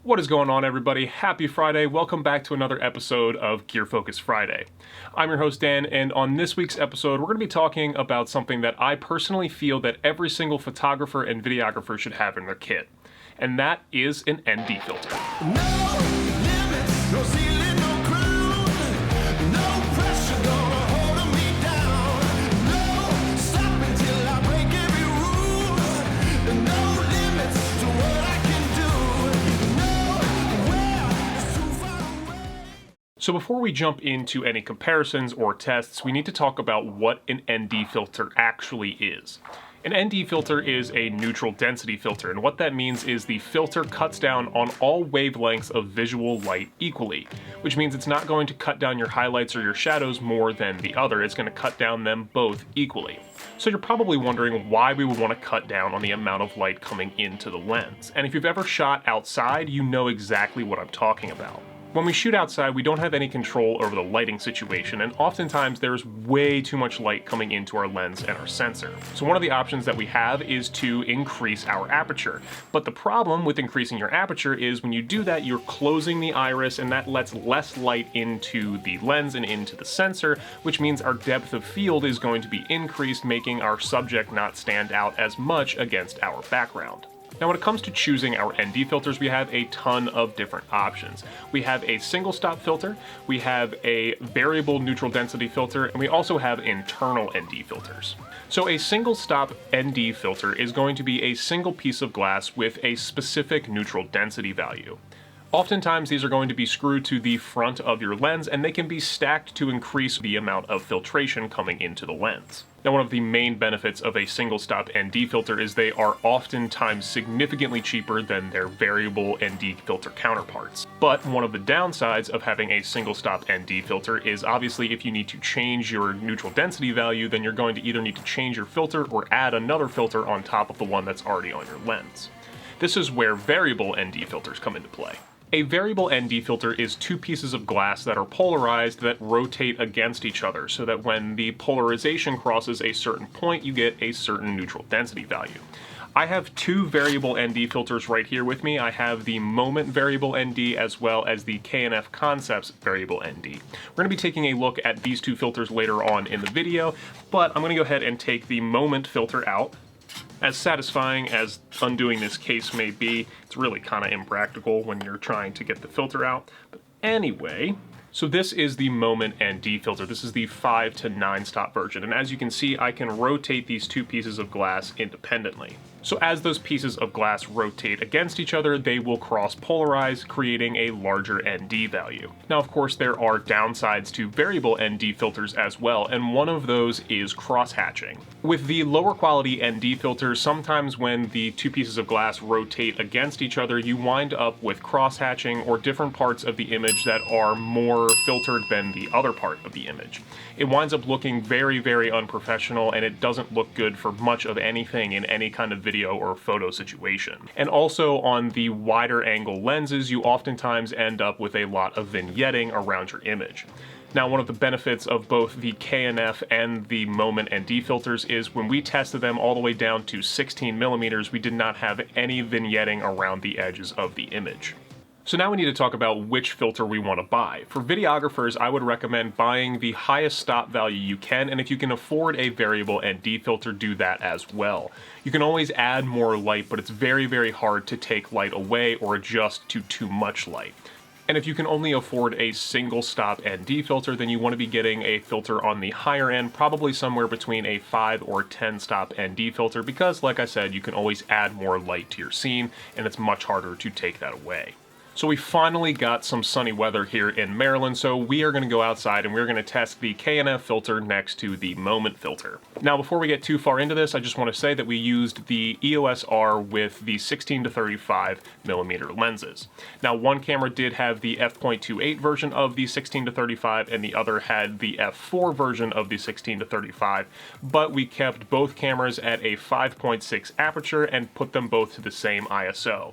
What is going on, everybody? Happy Friday. Welcome back to another episode of Gear Focus Friday. I'm your host, Dan, and on this week's episode, we're going to be talking about something that I personally feel that every single photographer and videographer should have in their kit, and that is an ND filter. No limits, no ceiling, no groove, no pressure gonna hold me down. No stopping till I break every rule. No limits to what I can do. Nowhere is too far away. So before we jump into any comparisons or tests, we need to talk about what an ND filter actually is. An ND filter is a neutral density filter, and what that means is the filter cuts down on all wavelengths of visual light equally, which means it's not going to cut down your highlights or your shadows more than the other. It's going to cut down them both equally. So you're probably wondering why we would want to cut down on the amount of light coming into the lens. And if you've ever shot outside, you know exactly what I'm talking about. When we shoot outside, we don't have any control over the lighting situation, and oftentimes there's way too much light coming into our lens and our sensor. So one of the options that we have is to increase our aperture. But the problem with increasing your aperture is when you do that, you're closing the iris, and that lets less light into the lens and into the sensor, which means our depth of field is going to be increased, making our subject not stand out as much against our background. Now, when it comes to choosing our ND filters, we have a ton of different options. We have a single stop filter, we have a variable neutral density filter, and we also have internal ND filters. So a single stop ND filter is going to be a single piece of glass with a specific neutral density value. Oftentimes, these are going to be screwed to the front of your lens, and they can be stacked to increase the amount of filtration coming into the lens. Now, one of the main benefits of a single stop ND filter is they are oftentimes significantly cheaper than their variable ND filter counterparts. But one of the downsides of having a single stop ND filter is obviously if you need to change your neutral density value, then you're going to either need to change your filter or add another filter on top of the one that's already on your lens. This is where variable ND filters come into play. A variable ND filter is two pieces of glass that are polarized that rotate against each other so that when the polarization crosses a certain point, you get a certain neutral density value. I have two variable ND filters right here with me. I have the Moment variable ND as well as the K&F Concepts variable ND. We're going to be taking a look at these two filters later on in the video, but I'm going to go ahead and take the Moment filter out. As satisfying as undoing this case may be, it's really kind of impractical when you're trying to get the filter out. But anyway, so this is the Moment ND filter. This is the 5 to 9 stop version. And as you can see, I can rotate these two pieces of glass independently. So as those pieces of glass rotate against each other, they will cross-polarize, creating a larger ND value. Now, of course, there are downsides to variable ND filters as well, and one of those is cross-hatching. With the lower quality ND filters, sometimes when the two pieces of glass rotate against each other, you wind up with cross-hatching or different parts of the image that are more filtered than the other part of the image. It winds up looking very, very unprofessional, and it doesn't look good for much of anything in any kind of video or photo situation. And also on the wider angle lenses, you oftentimes end up with a lot of vignetting around your image. Now, one of the benefits of both the K&F and the Moment ND filters is when we tested them all the way down to 16 millimeters, we did not have any vignetting around the edges of the image. So now we need to talk about which filter we want to buy. For videographers, I would recommend buying the highest stop value you can, and if you can afford a variable ND filter, do that as well. You can always add more light, but it's very, very hard to take light away or adjust to too much light. And if you can only afford a single stop ND filter, then you want to be getting a filter on the higher end, probably somewhere between a 5 or 10 stop ND filter, because like I said, you can always add more light to your scene, and it's much harder to take that away. So we finally got some sunny weather here in Maryland, so we are going to go outside and we're going to test the K&F filter next to the Moment filter. Now, before we get too far into this, I just want to say that we used the EOS R with the 16 to 35 millimeter lenses. Now, one camera did have the f.28 version of the 16 to 35 and the other had the f4 version of the 16 to 35, but we kept both cameras at a 5.6 aperture and put them both to the same ISO.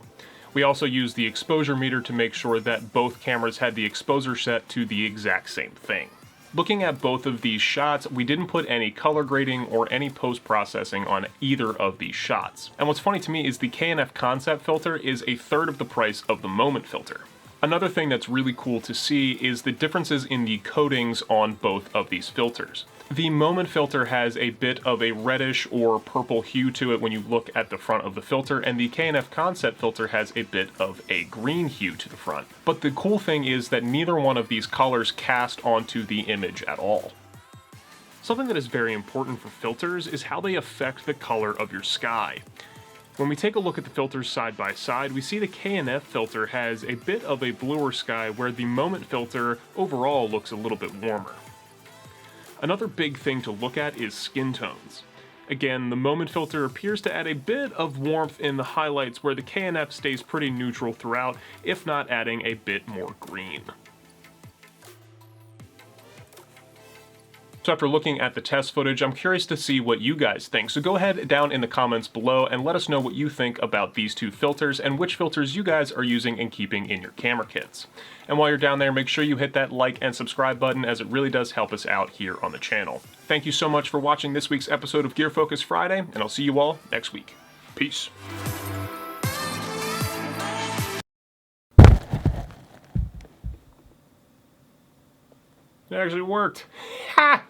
We also used the exposure meter to make sure that both cameras had the exposure set to the exact same thing. Looking at both of these shots, we didn't put any color grading or any post-processing on either of these shots. And what's funny to me is the K&F concept filter is a third of the price of the moment filter. Another thing that's really cool to see is the differences in the coatings on both of these filters. The moment filter has a bit of a reddish or purple hue to it when you look at the front of the filter, and the K&F concept filter has a bit of a green hue to the front. But the cool thing is that neither one of these colors cast onto the image at all. Something that is very important for filters is how they affect the color of your sky. When we take a look at the filters side by side, we see the K&F filter has a bit of a bluer sky where the moment filter overall looks a little bit warmer. Another big thing to look at is skin tones. Again, the moment filter appears to add a bit of warmth in the highlights where the K&F stays pretty neutral throughout, if not adding a bit more green. So after looking at the test footage, I'm curious to see what you guys think. So go ahead down in the comments below and let us know what you think about these two filters and which filters you guys are using and keeping in your camera kits. And while you're down there, make sure you hit that like and subscribe button, as it really does help us out here on the channel. Thank you so much for watching this week's episode of Gear Focus Friday, and I'll see you all next week. Peace. It actually worked. Ha!